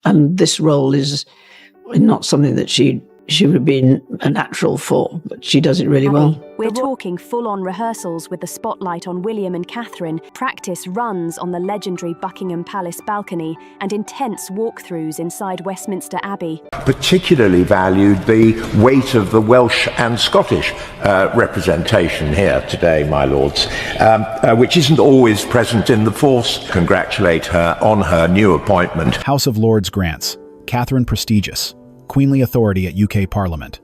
And this role is not something that she would have been a natural for, but she does it really well. We're talking full-on rehearsals with the spotlight on William and Catherine, practice runs on the legendary Buckingham Palace balcony, and intense walkthroughs inside Westminster Abbey. Particularly valued the weight of the Welsh and Scottish representation here today, my lords, which isn't always present in the force. Congratulate her on her new appointment. House of Lords grants Catherine prestigious queenly authority at UK Parliament.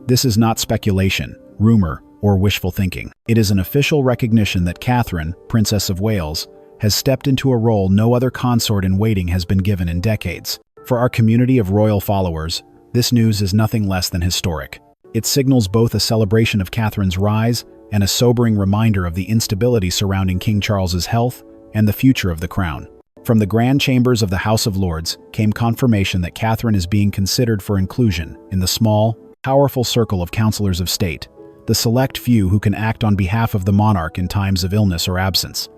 This is not speculation, rumour, or wishful thinking. It is an official recognition that Catherine, Princess of Wales, has stepped into a role no other consort-in-waiting has been given in decades. For our community of royal followers, this news is nothing less than historic. It signals both a celebration of Catherine's rise and a sobering reminder of the instability surrounding King Charles's health and the future of the crown. From the grand chambers of the House of Lords came confirmation that Catherine is being considered for inclusion in the small, powerful circle of Counsellors of State, the select few who can act on behalf of the monarch in times of illness or absence.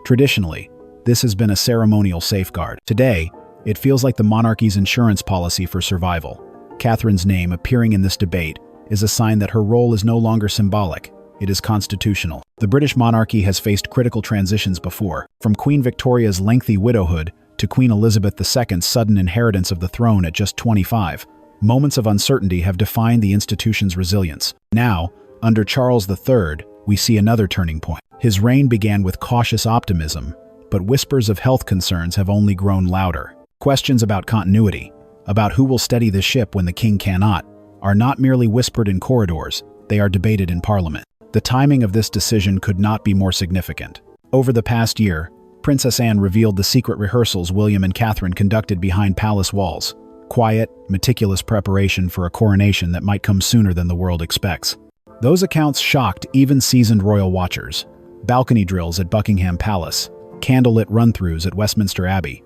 Traditionally, this has been a ceremonial safeguard. Today, it feels like the monarchy's insurance policy for survival. Catherine's name appearing in this debate is a sign that her role is no longer symbolic. It is constitutional. The British monarchy has faced critical transitions before, from Queen Victoria's lengthy widowhood to Queen Elizabeth II's sudden inheritance of the throne at just 25. Moments of uncertainty have defined the institution's resilience. Now, under Charles III, we see another turning point. His reign began with cautious optimism, but whispers of health concerns have only grown louder. Questions about continuity, about who will steady the ship when the king cannot, are not merely whispered in corridors, they are debated in Parliament. The timing of this decision could not be more significant. Over the past year, Princess Anne revealed the secret rehearsals William and Catherine conducted behind palace walls. Quiet, meticulous preparation for a coronation that might come sooner than the world expects. Those accounts shocked even seasoned royal watchers. Balcony drills at Buckingham Palace, candlelit run-throughs at Westminster Abbey,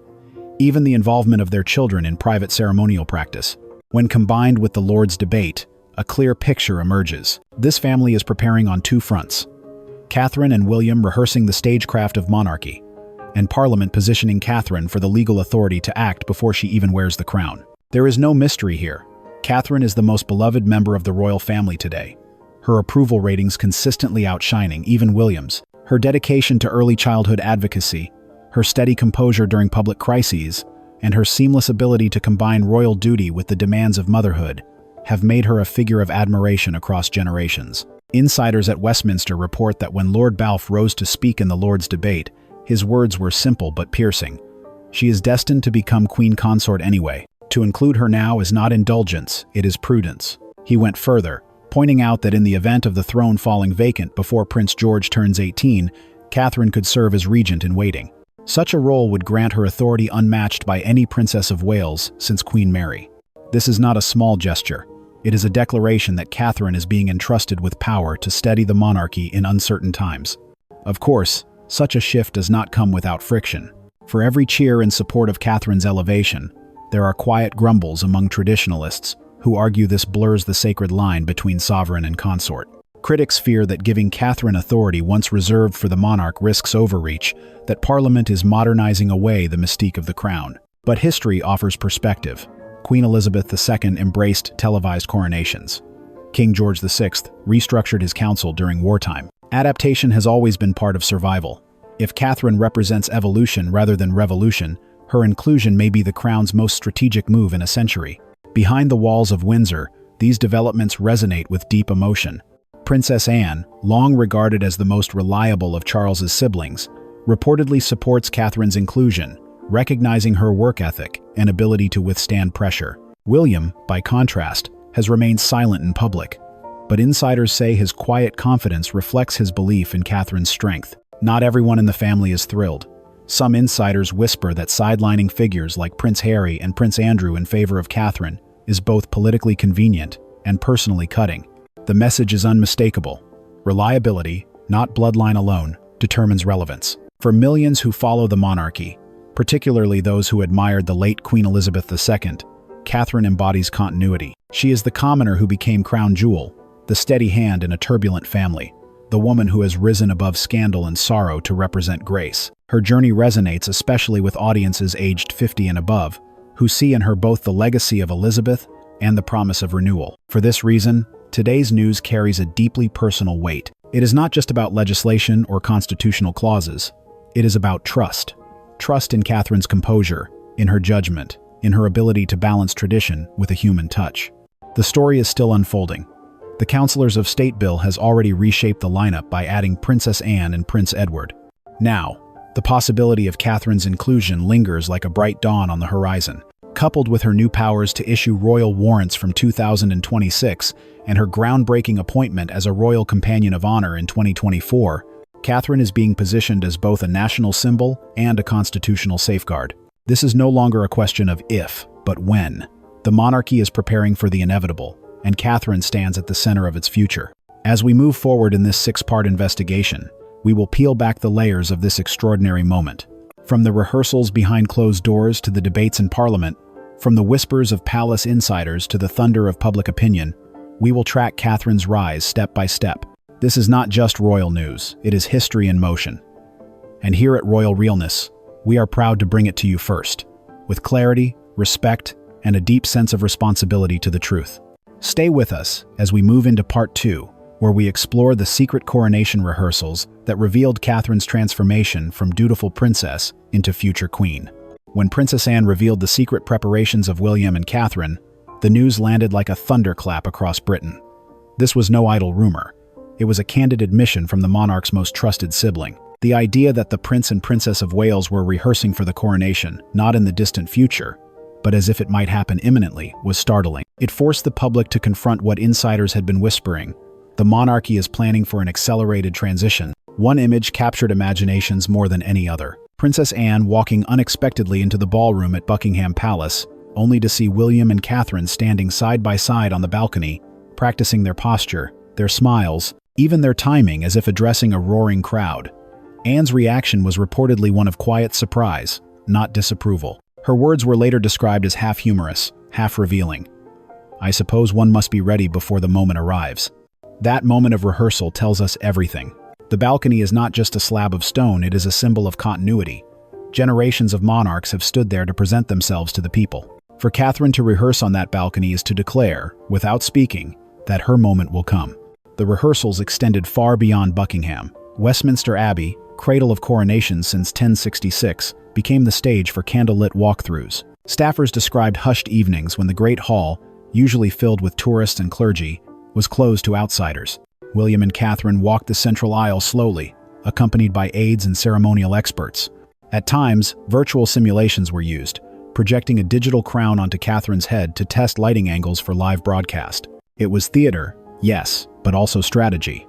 even the involvement of their children in private ceremonial practice. When combined with the Lords' debate, a clear picture emerges. This family is preparing on two fronts. Catherine and William rehearsing the stagecraft of monarchy, and Parliament positioning Catherine for the legal authority to act before she even wears the crown. There is no mystery here. Catherine is the most beloved member of the royal family today, her approval ratings consistently outshining even William's. Her dedication to early childhood advocacy, her steady composure during public crises, and her seamless ability to combine royal duty with the demands of motherhood have made her a figure of admiration across generations. Insiders at Westminster report that when Lord Balf rose to speak in the Lords' debate, his words were simple but piercing. She is destined to become Queen Consort anyway. To include her now is not indulgence, it is prudence. He went further, pointing out that in the event of the throne falling vacant before Prince George turns 18, Catherine could serve as regent in waiting. Such a role would grant her authority unmatched by any Princess of Wales since Queen Mary. This is not a small gesture. It is a declaration that Catherine is being entrusted with power to steady the monarchy in uncertain times. Of course, such a shift does not come without friction. For every cheer in support of Catherine's elevation, there are quiet grumbles among traditionalists who argue this blurs the sacred line between sovereign and consort. Critics fear that giving Catherine authority once reserved for the monarch risks overreach, that Parliament is modernizing away the mystique of the crown. But history offers perspective. Queen Elizabeth II embraced televised coronations. King George VI restructured his council during wartime. Adaptation has always been part of survival. If Catherine represents evolution rather than revolution, her inclusion may be the crown's most strategic move in a century. Behind the walls of Windsor, these developments resonate with deep emotion. Princess Anne, long regarded as the most reliable of Charles's siblings, reportedly supports Catherine's inclusion, recognizing her work ethic and ability to withstand pressure. William, by contrast, has remained silent in public, but insiders say his quiet confidence reflects his belief in Catherine's strength. Not everyone in the family is thrilled. Some insiders whisper that sidelining figures like Prince Harry and Prince Andrew in favor of Catherine is both politically convenient and personally cutting. The message is unmistakable. Reliability, not bloodline alone, determines relevance. For millions who follow the monarchy, particularly those who admired the late Queen Elizabeth II, Catherine embodies continuity. She is the commoner who became crown jewel, the steady hand in a turbulent family, the woman who has risen above scandal and sorrow to represent grace. Her journey resonates especially with audiences aged 50 and above, who see in her both the legacy of Elizabeth and the promise of renewal. For this reason, today's news carries a deeply personal weight. It is not just about legislation or constitutional clauses. It is about trust. Trust in Catherine's composure, in her judgment, in her ability to balance tradition with a human touch. The story is still unfolding. The Counsellors of State bill has already reshaped the lineup by adding Princess Anne and Prince Edward. Now, the possibility of Catherine's inclusion lingers like a bright dawn on the horizon. Coupled with her new powers to issue royal warrants from 2026 and her groundbreaking appointment as a Royal Companion of Honor in 2024, Catherine is being positioned as both a national symbol and a constitutional safeguard. This is no longer a question of if, but when. The monarchy is preparing for the inevitable, and Catherine stands at the center of its future. As we move forward in this six-part investigation, we will peel back the layers of this extraordinary moment. From the rehearsals behind closed doors to the debates in Parliament, from the whispers of palace insiders to the thunder of public opinion, we will track Catherine's rise step by step. This is not just royal news, it is history in motion. And here at Royal Realness, we are proud to bring it to you first, with clarity, respect, and a deep sense of responsibility to the truth. Stay with us as we move into Part 2, where we explore the secret coronation rehearsals that revealed Catherine's transformation from dutiful princess into future queen. When Princess Anne revealed the secret preparations of William and Catherine, the news landed like a thunderclap across Britain. This was no idle rumor. It was a candid admission from the monarch's most trusted sibling. The idea that the Prince and Princess of Wales were rehearsing for the coronation, not in the distant future, but as if it might happen imminently, was startling. It forced the public to confront what insiders had been whispering. The monarchy is planning for an accelerated transition. One image captured imaginations more than any other. Princess Anne walking unexpectedly into the ballroom at Buckingham Palace, only to see William and Catherine standing side by side on the balcony, practicing their posture, their smiles, even their timing as if addressing a roaring crowd. Anne's reaction was reportedly one of quiet surprise, not disapproval. Her words were later described as half humorous, half revealing. "I suppose one must be ready before the moment arrives." That moment of rehearsal tells us everything. The balcony is not just a slab of stone, it is a symbol of continuity. Generations of monarchs have stood there to present themselves to the people. For Catherine to rehearse on that balcony is to declare, without speaking, that her moment will come. The rehearsals extended far beyond Buckingham. Westminster Abbey, cradle of coronations since 1066, became the stage for candlelit walkthroughs. Staffers described hushed evenings when the Great Hall, usually filled with tourists and clergy, was closed to outsiders. William and Catherine walked the central aisle slowly, accompanied by aides and ceremonial experts. At times, virtual simulations were used, projecting a digital crown onto Catherine's head to test lighting angles for live broadcast. It was theater, yes, but also strategy.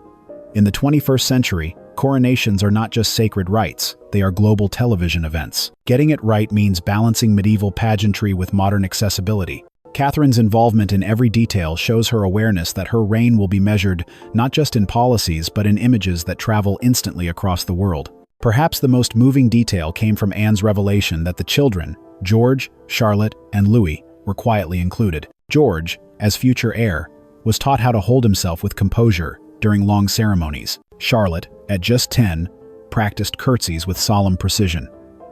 In the 21st century, coronations are not just sacred rites, they are global television events. Getting it right means balancing medieval pageantry with modern accessibility. Catherine's involvement in every detail shows her awareness that her reign will be measured not just in policies but in images that travel instantly across the world. Perhaps the most moving detail came from Anne's revelation that the children, George, Charlotte, and Louis, were quietly included. George, as future heir, was taught how to hold himself with composure during long ceremonies. Charlotte, at just 10, practiced curtsies with solemn precision.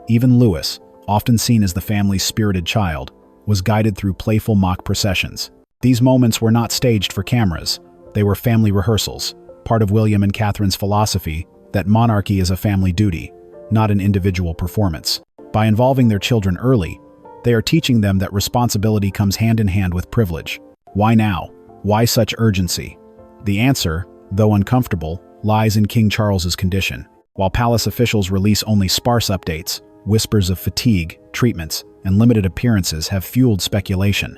Even Louis, often seen as the family's spirited child, was guided through playful mock processions. These moments were not staged for cameras. They were family rehearsals, part of William and Catherine's philosophy that monarchy is a family duty, not an individual performance. By involving their children early, they are teaching them that responsibility comes hand in hand with privilege. Why now? Why such urgency? The answer, though uncomfortable, lies in King Charles's condition. While palace officials release only sparse updates, whispers of fatigue, treatments, and limited appearances have fueled speculation.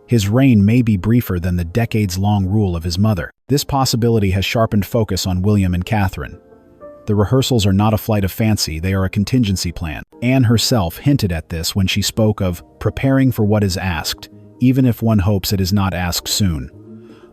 His reign may be briefer than the decades-long rule of his mother. This possibility has sharpened focus on William and Catherine. The rehearsals are not a flight of fancy, they are a contingency plan. Anne herself hinted at this when she spoke of preparing for what is asked, even if one hopes it is not asked soon.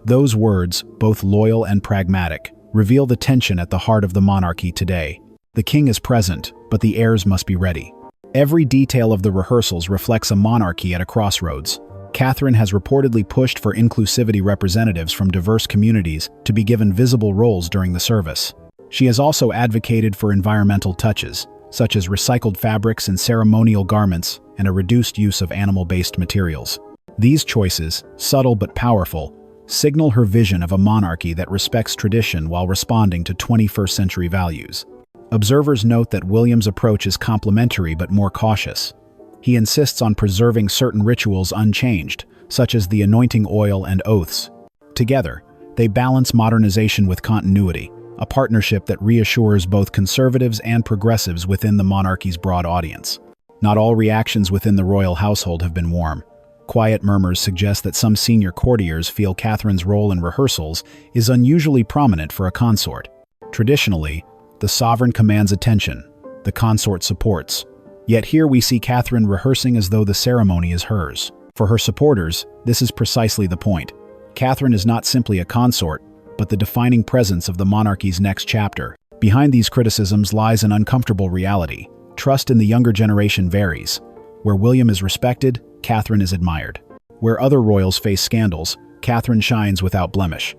Those words, both loyal and pragmatic, reveal the tension at the heart of the monarchy today. The king is present, but the heirs must be ready. Every detail of the rehearsals reflects a monarchy at a crossroads. Catherine has reportedly pushed for inclusivity representatives from diverse communities to be given visible roles during the service. She has also advocated for environmental touches, such as recycled fabrics and ceremonial garments, and a reduced use of animal-based materials. These choices, subtle but powerful, signal her vision of a monarchy that respects tradition while responding to 21st century values. Observers note that William's approach is complementary but more cautious. He insists on preserving certain rituals unchanged, such as the anointing oil and oaths. Together, they balance modernization with continuity, a partnership that reassures both conservatives and progressives within the monarchy's broad audience. Not all reactions within the royal household have been warm. Quiet murmurs suggest that some senior courtiers feel Catherine's role in rehearsals is unusually prominent for a consort. Traditionally, the sovereign commands attention, the consort supports. Yet here we see Catherine rehearsing as though the ceremony is hers. For her supporters, this is precisely the point. Catherine is not simply a consort, but the defining presence of the monarchy's next chapter. Behind these criticisms lies an uncomfortable reality. Trust in the younger generation varies. Where William is respected, Catherine is admired. Where other royals face scandals, Catherine shines without blemish.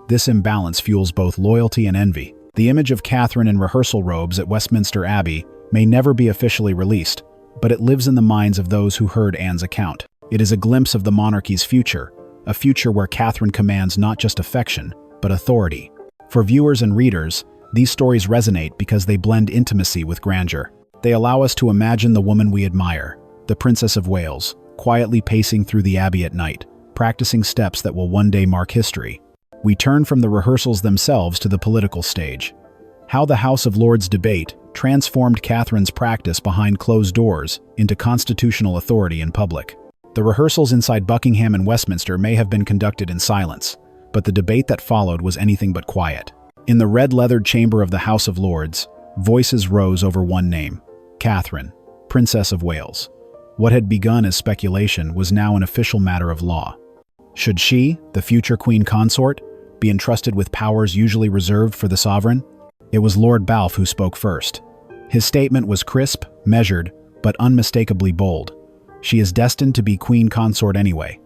This imbalance fuels both loyalty and envy. The image of Catherine in rehearsal robes at Westminster Abbey may never be officially released, but it lives in the minds of those who heard Anne's account. It is a glimpse of the monarchy's future, a future where Catherine commands not just affection, but authority. For viewers and readers, these stories resonate because they blend intimacy with grandeur. They allow us to imagine the woman we admire, the Princess of Wales, quietly pacing through the Abbey at night, practicing steps that will one day mark history. We turn from the rehearsals themselves to the political stage. How the House of Lords debate transformed Catherine's practice behind closed doors into constitutional authority in public. The rehearsals inside Buckingham and Westminster may have been conducted in silence, but the debate that followed was anything but quiet. In the red-leathered chamber of the House of Lords, voices rose over one name: Catherine, Princess of Wales. What had begun as speculation was now an official matter of law. Should she, the future Queen Consort, be entrusted with powers usually reserved for the sovereign? It was Lord Balf who spoke first. His statement was crisp, measured, but unmistakably bold. She is destined to be Queen Consort anyway.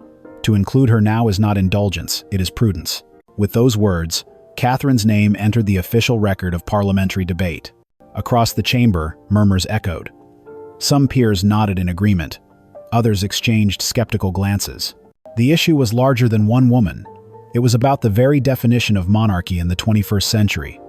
To include her now is not indulgence, it is prudence. With those words, Catherine's name entered the official record of parliamentary debate. Across the chamber, murmurs echoed. Some peers nodded in agreement. Others exchanged skeptical glances. The issue was larger than one woman. It was about the very definition of monarchy in the 21st century.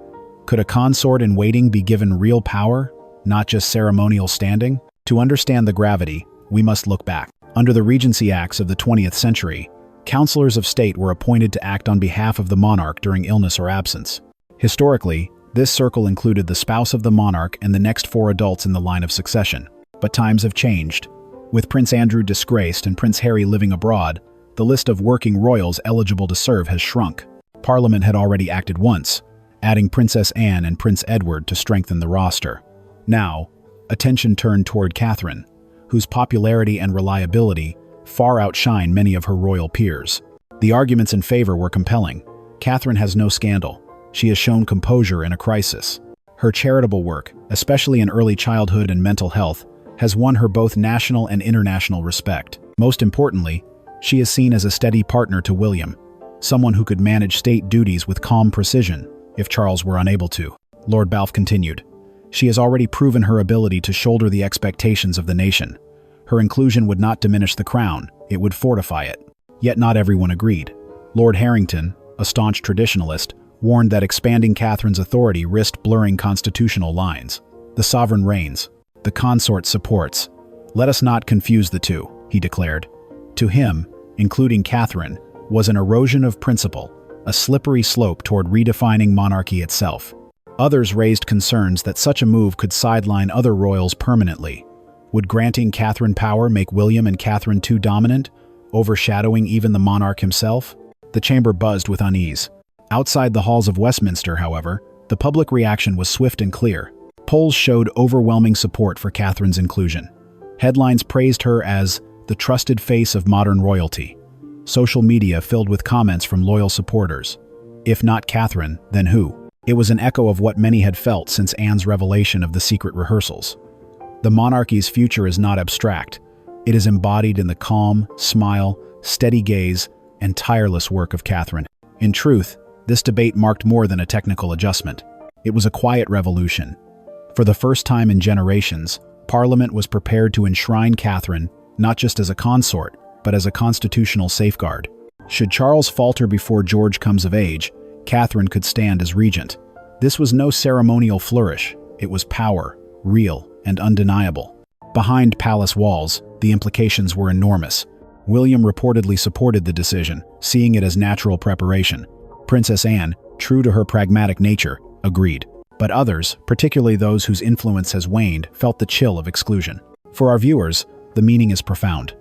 Could a consort-in-waiting be given real power, not just ceremonial standing? To understand the gravity, we must look back. Under the Regency Acts of the 20th century, Counsellors of State were appointed to act on behalf of the monarch during illness or absence. Historically, this circle included the spouse of the monarch and the next 4 adults in the line of succession. But times have changed. With Prince Andrew disgraced and Prince Harry living abroad, the list of working royals eligible to serve has shrunk. Parliament had already acted once, adding Princess Anne and Prince Edward to strengthen the roster. Now, attention turned toward Catherine, whose popularity and reliability far outshine many of her royal peers. The arguments in favor were compelling. Catherine has no scandal. She has shown composure in a crisis. Her charitable work, especially in early childhood and mental health, has won her both national and international respect. Most importantly, she is seen as a steady partner to William, someone who could manage state duties with calm precision if Charles were unable to. Lord Balf continued. She has already proven her ability to shoulder the expectations of the nation. Her inclusion would not diminish the crown, it would fortify it. Yet not everyone agreed. Lord Harrington, a staunch traditionalist, warned that expanding Catherine's authority risked blurring constitutional lines. The sovereign reigns. The consort supports. Let us not confuse the two, he declared. To him, including Catherine, was an erosion of principle, a slippery slope toward redefining monarchy itself. Others raised concerns that such a move could sideline other royals permanently. Would granting Catherine power make William and Catherine too dominant, overshadowing even the monarch himself? The chamber buzzed with unease. Outside the halls of Westminster, however, the public reaction was swift and clear. Polls showed overwhelming support for Catherine's inclusion. Headlines praised her as the trusted face of modern royalty. Social media filled with comments from loyal supporters. If not Catherine, then who? It was an echo of what many had felt since Anne's revelation of the secret rehearsals. The monarchy's future is not abstract. It is embodied in the calm, smile, steady gaze, and tireless work of Catherine. In truth, this debate marked more than a technical adjustment. It was a quiet revolution. For the first time in generations, Parliament was prepared to enshrine Catherine not just as a consort, but as a constitutional safeguard. Should Charles falter before George comes of age, Catherine could stand as regent. This was no ceremonial flourish, it was power, real and undeniable. Behind palace walls, the implications were enormous. William reportedly supported the decision, seeing it as natural preparation. Princess Anne, true to her pragmatic nature, agreed. But others, particularly those whose influence has waned, felt the chill of exclusion. For our viewers, the meaning is profound.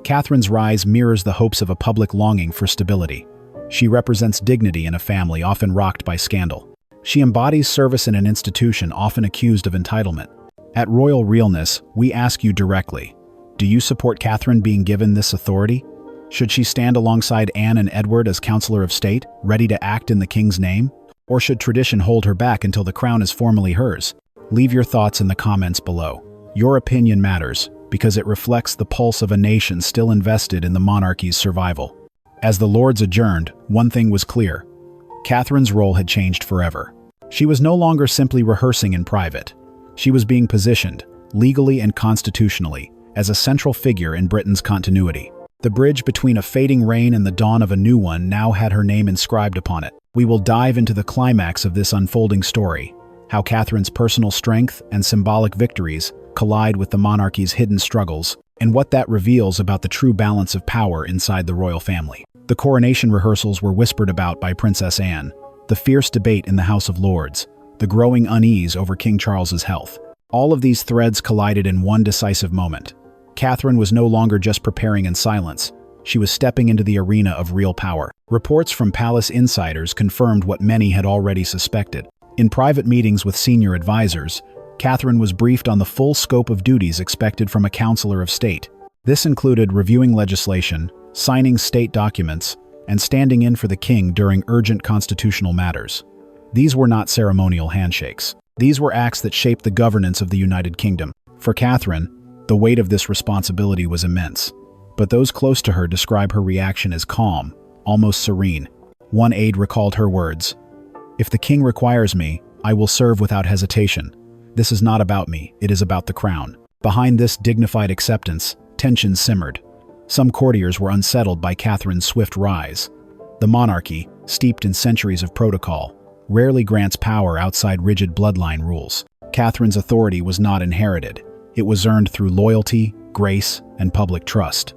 Catherine's rise mirrors the hopes of a public longing for stability. She represents dignity in a family often rocked by scandal. She embodies service in an institution often accused of entitlement. At Royal Realness, we ask you directly, do you support Catherine being given this authority? Should she stand alongside Anne and Edward as Counsellor of State, ready to act in the King's name? Or should tradition hold her back until the crown is formally hers? Leave your thoughts in the comments below. Your opinion matters, because it reflects the pulse of a nation still invested in the monarchy's survival. As the Lords adjourned, one thing was clear. Catherine's role had changed forever. She was no longer simply rehearsing in private. She was being positioned, legally and constitutionally, as a central figure in Britain's continuity. The bridge between a fading reign and the dawn of a new one now had her name inscribed upon it. We will dive into the climax of this unfolding story, how Catherine's personal strength and symbolic victories collide with the monarchy's hidden struggles, and what that reveals about the true balance of power inside the royal family. The coronation rehearsals were whispered about by Princess Anne, the fierce debate in the House of Lords, the growing unease over King Charles's health. All of these threads collided in one decisive moment. Catherine was no longer just preparing in silence. She was stepping into the arena of real power. Reports from palace insiders confirmed what many had already suspected. In private meetings with senior advisors, Catherine was briefed on the full scope of duties expected from a Counsellor of State. This included reviewing legislation, signing state documents, and standing in for the king during urgent constitutional matters. These were not ceremonial handshakes. These were acts that shaped the governance of the United Kingdom. For Catherine, the weight of this responsibility was immense. But those close to her describe her reaction as calm, almost serene. One aide recalled her words, "If the king requires me, I will serve without hesitation. This is not about me, it is about the crown." Behind this dignified acceptance, tension simmered. Some courtiers were unsettled by Catherine's swift rise. The monarchy, steeped in centuries of protocol, rarely grants power outside rigid bloodline rules. Catherine's authority was not inherited. It was earned through loyalty, grace, and public trust.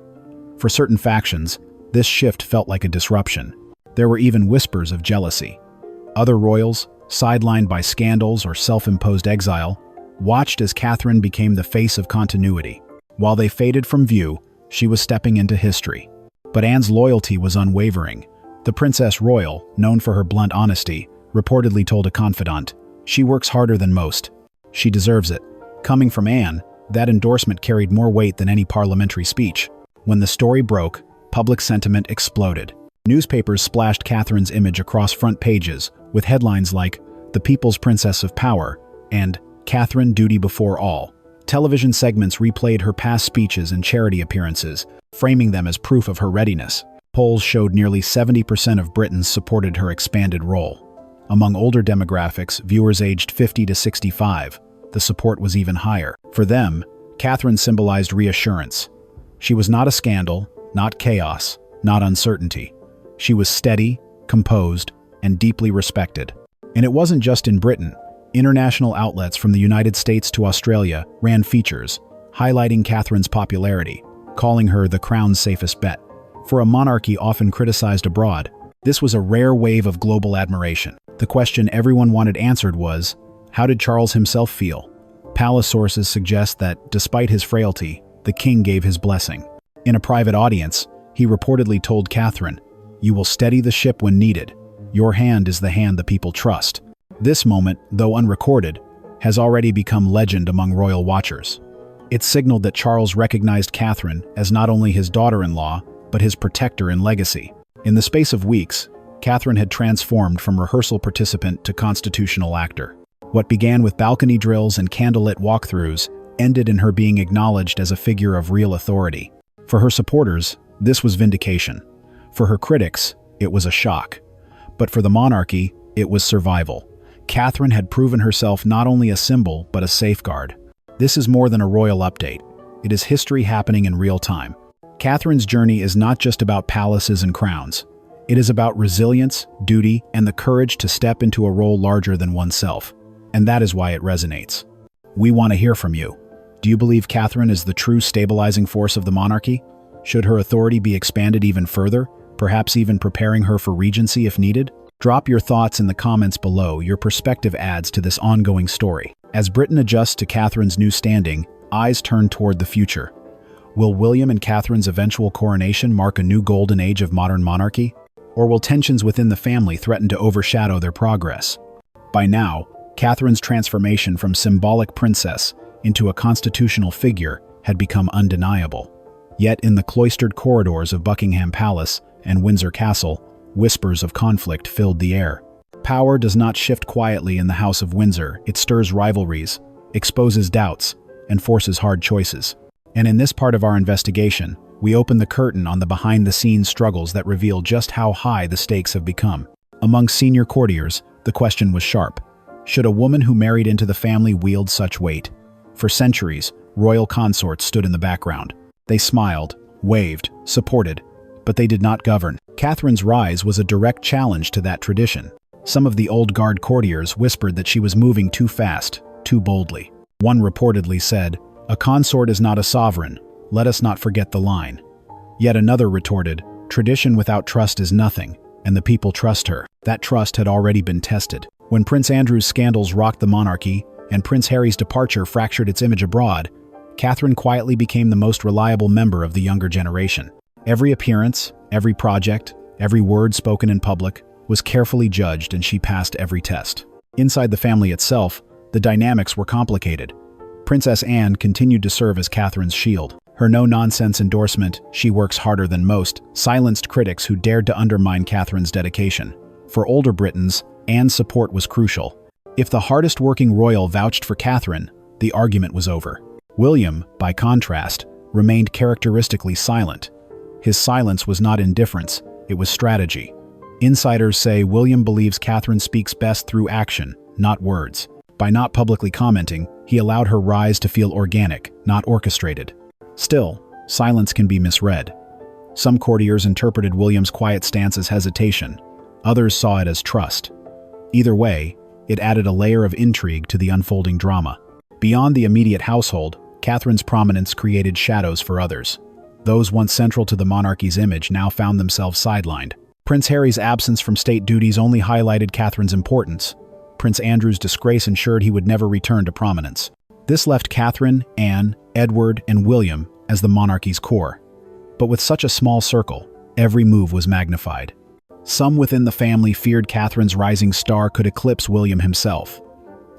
For certain factions, this shift felt like a disruption. There were even whispers of jealousy. Other royals, sidelined by scandals or self-imposed exile, watched as Catherine became the face of continuity. While they faded from view, she was stepping into history. But Anne's loyalty was unwavering. The Princess Royal, known for her blunt honesty, reportedly told a confidant, "She works harder than most. She deserves it." Coming from Anne, that endorsement carried more weight than any parliamentary speech. When the story broke, public sentiment exploded. Newspapers splashed Catherine's image across front pages, with headlines like, "The People's Princess of Power," and "Catherine Duty Before All." Television segments replayed her past speeches and charity appearances, framing them as proof of her readiness. Polls showed nearly 70% of Britons supported her expanded role. Among older demographics, viewers aged 50 to 65, the support was even higher. For them, Catherine symbolized reassurance. She was not a scandal, not chaos, not uncertainty. She was steady, composed, and deeply respected. And it wasn't just in Britain. International outlets from the United States to Australia ran features, highlighting Catherine's popularity, calling her the crown's safest bet. For a monarchy often criticized abroad, this was a rare wave of global admiration. The question everyone wanted answered was, how did Charles himself feel? Palace sources suggest that, despite his frailty, the king gave his blessing. In a private audience, he reportedly told Catherine, "You will steady the ship when needed. Your hand is the hand the people trust." This moment, though unrecorded, has already become legend among royal watchers. It signaled that Charles recognized Catherine as not only his daughter-in-law, but his protector in legacy. In the space of weeks, Catherine had transformed from rehearsal participant to constitutional actor. What began with balcony drills and candlelit walkthroughs ended in her being acknowledged as a figure of real authority. For her supporters, this was vindication. For her critics, it was a shock. But for the monarchy, it was survival. Catherine had proven herself not only a symbol, but a safeguard. This is more than a royal update. It is history happening in real time. Catherine's journey is not just about palaces and crowns. It is about resilience, duty, and the courage to step into a role larger than oneself. And that is why it resonates. We want to hear from you. Do you believe Catherine is the true stabilizing force of the monarchy? Should her authority be expanded even further, perhaps even preparing her for regency if needed? Drop your thoughts in the comments below. Your perspective adds to this ongoing story. As Britain adjusts to Catherine's new standing, eyes turn toward the future. Will William and Catherine's eventual coronation mark a new golden age of modern monarchy? Or will tensions within the family threaten to overshadow their progress? By now, Catherine's transformation from symbolic princess into a constitutional figure had become undeniable. Yet in the cloistered corridors of Buckingham Palace and Windsor Castle, whispers of conflict filled the air. Power does not shift quietly in the House of Windsor. It stirs rivalries, exposes doubts, and forces hard choices. And in this part of our investigation, we open the curtain on the behind-the-scenes struggles that reveal just how high the stakes have become. Among senior courtiers, the question was sharp. Should a woman who married into the family wield such weight? For centuries, royal consorts stood in the background. They smiled, waved, supported, but they did not govern. Catherine's rise was a direct challenge to that tradition. Some of the old guard courtiers whispered that she was moving too fast, too boldly. One reportedly said, "A consort is not a sovereign. Let us not forget the line." Yet another retorted, "Tradition without trust is nothing, and the people trust her." That trust had already been tested. When Prince Andrew's scandals rocked the monarchy and Prince Harry's departure fractured its image abroad, Catherine quietly became the most reliable member of the younger generation. Every appearance, every project, every word spoken in public was carefully judged, and she passed every test. Inside the family itself, the dynamics were complicated. Princess Anne continued to serve as Catherine's shield. Her no-nonsense endorsement, "She works harder than most," silenced critics who dared to undermine Catherine's dedication. For older Britons, Anne's support was crucial. If the hardest-working royal vouched for Catherine, the argument was over. William, by contrast, remained characteristically silent. His silence was not indifference, it was strategy. Insiders say William believes Catherine speaks best through action, not words. By not publicly commenting, he allowed her rise to feel organic, not orchestrated. Still, silence can be misread. Some courtiers interpreted William's quiet stance as hesitation. Others saw it as trust. Either way, it added a layer of intrigue to the unfolding drama. Beyond the immediate household, Catherine's prominence created shadows for others. Those once central to the monarchy's image now found themselves sidelined. Prince Harry's absence from state duties only highlighted Catherine's importance. Prince Andrew's disgrace ensured he would never return to prominence. This left Catherine, Anne, Edward, and William as the monarchy's core. But with such a small circle, every move was magnified. Some within the family feared Catherine's rising star could eclipse William himself.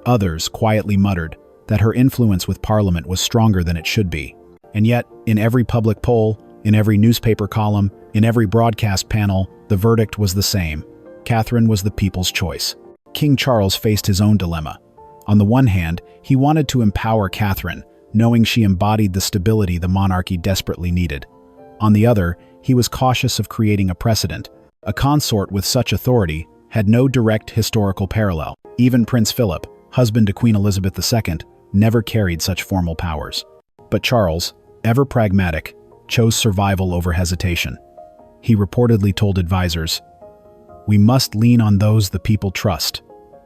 Others quietly muttered that her influence with Parliament was stronger than it should be. And yet, in every public poll, in every newspaper column, in every broadcast panel, the verdict was the same. Catherine was the people's choice. King Charles faced his own dilemma. On the one hand, he wanted to empower Catherine, knowing she embodied the stability the monarchy desperately needed. On the other, he was cautious of creating a precedent. A consort with such authority had no direct historical parallel. Even Prince Philip, husband to Queen Elizabeth II, never carried such formal powers. But Charles, ever pragmatic, chose survival over hesitation. He reportedly told advisors, "We must lean on those the people trust.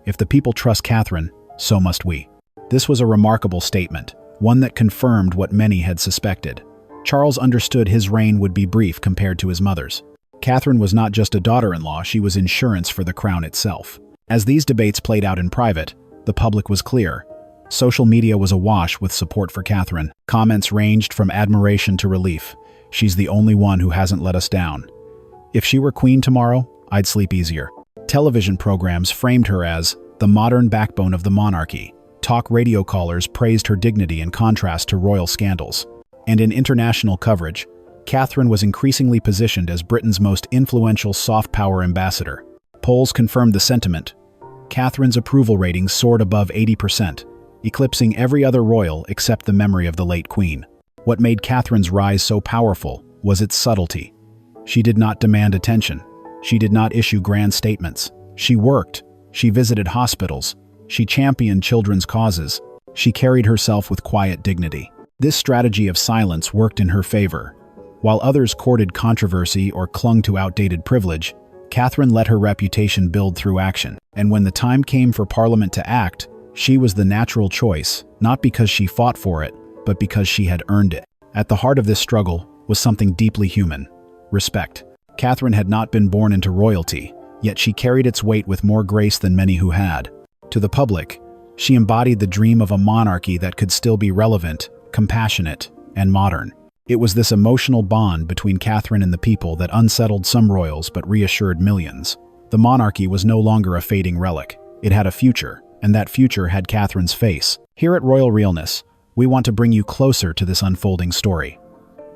If the people trust Catherine, so must we." This was a remarkable statement, one that confirmed what many had suspected. Charles understood his reign would be brief compared to his mother's. Catherine was not just a daughter-in-law, she was insurance for the crown itself. As these debates played out in private, the public was clear. Social media was awash with support for Catherine. Comments ranged from admiration to relief. "She's the only one who hasn't let us down. If she were queen tomorrow, I'd sleep easier." Television programs framed her as the modern backbone of the monarchy. Talk radio callers praised her dignity in contrast to royal scandals. And in international coverage, Catherine was increasingly positioned as Britain's most influential soft power ambassador. Polls confirmed the sentiment. Catherine's approval ratings soared above 80%. Eclipsing every other royal except the memory of the late queen. What made Catherine's rise so powerful was its subtlety. She did not demand attention. She did not issue grand statements. She worked. She visited hospitals. She championed children's causes. she carried herself with quiet dignity. This strategy of silence worked in her favor. While others courted controversy or clung to outdated privilege, Catherine let her reputation build through action. And when the time came for Parliament to act, she was the natural choice, not because she fought for it, but because she had earned it. At the heart of this struggle was something deeply human: respect. Catherine had not been born into royalty, yet she carried its weight with more grace than many who had. To the public, she embodied the dream of a monarchy that could still be relevant, compassionate, and modern. It was this emotional bond between Catherine and the people that unsettled some royals but reassured millions. The monarchy was no longer a fading relic. It had a future, and that future had Catherine's face. Here at Royal Realness, we want to bring you closer to this unfolding story.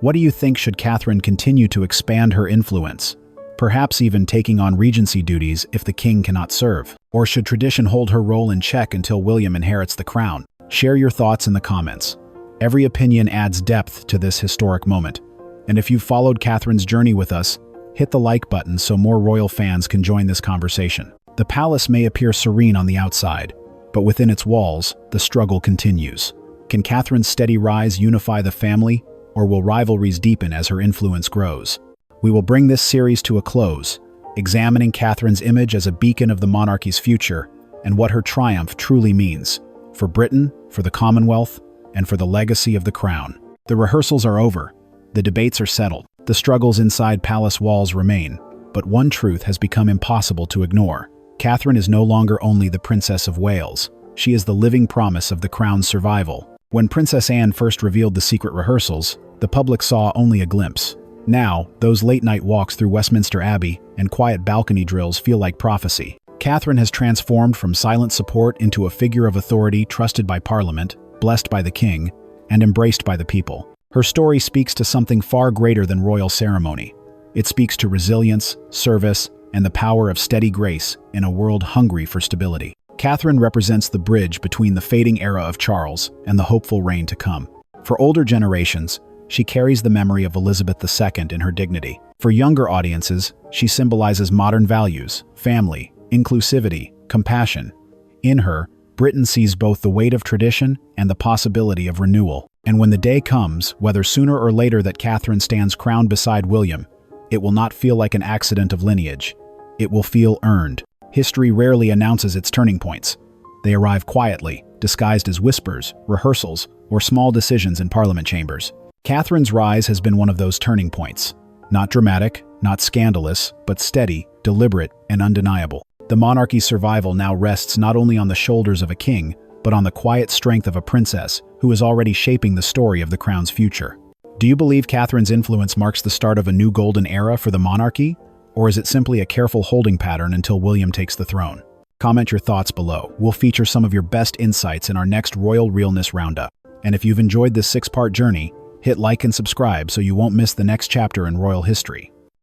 What do you think? Should Catherine continue to expand her influence, perhaps even taking on regency duties if the king cannot serve? Or should tradition hold her role in check until William inherits the crown? Share your thoughts in the comments. Every opinion adds depth to this historic moment. And if you've followed Catherine's journey with us, hit the like button so more royal fans can join this conversation. The palace may appear serene on the outside, but within its walls, the struggle continues. Can Catherine's steady rise unify the family, or will rivalries deepen as her influence grows? We will bring this series to a close, examining Catherine's image as a beacon of the monarchy's future and what her triumph truly means for Britain, for the Commonwealth, and for the legacy of the crown. The rehearsals are over, the debates are settled, the struggles inside palace walls remain, but one truth has become impossible to ignore. Catherine is no longer only the Princess of Wales, she is the living promise of the crown's survival. When Princess Anne first revealed the secret rehearsals, the public saw only a glimpse. Now, those late-night walks through Westminster Abbey and quiet balcony drills feel like prophecy. Catherine has transformed from silent support into a figure of authority trusted by Parliament, blessed by the king, and embraced by the people. Her story speaks to something far greater than royal ceremony. It speaks to resilience, service, and the power of steady grace in a world hungry for stability. Catherine represents the bridge between the fading era of Charles and the hopeful reign to come. For older generations, she carries the memory of Elizabeth II in her dignity. For younger audiences, she symbolizes modern values, family, inclusivity, compassion. In her, Britain sees both the weight of tradition and the possibility of renewal. And when the day comes, whether sooner or later, that Catherine stands crowned beside William, it will not feel like an accident of lineage. It will feel earned. History rarely announces its turning points. They arrive quietly, disguised as whispers, rehearsals, or small decisions in Parliament chambers. Catherine's rise has been one of those turning points. Not dramatic, not scandalous, but steady, deliberate, and undeniable. The monarchy's survival now rests not only on the shoulders of a king, but on the quiet strength of a princess who is already shaping the story of the crown's future. Do you believe Catherine's influence marks the start of a new golden era for the monarchy? Or is it simply a careful holding pattern until William takes the throne? Comment your thoughts below. We'll feature some of your best insights in our next Royal Realness Roundup. And if you've enjoyed this 6-part journey, hit like and subscribe so you won't miss the next chapter in royal history.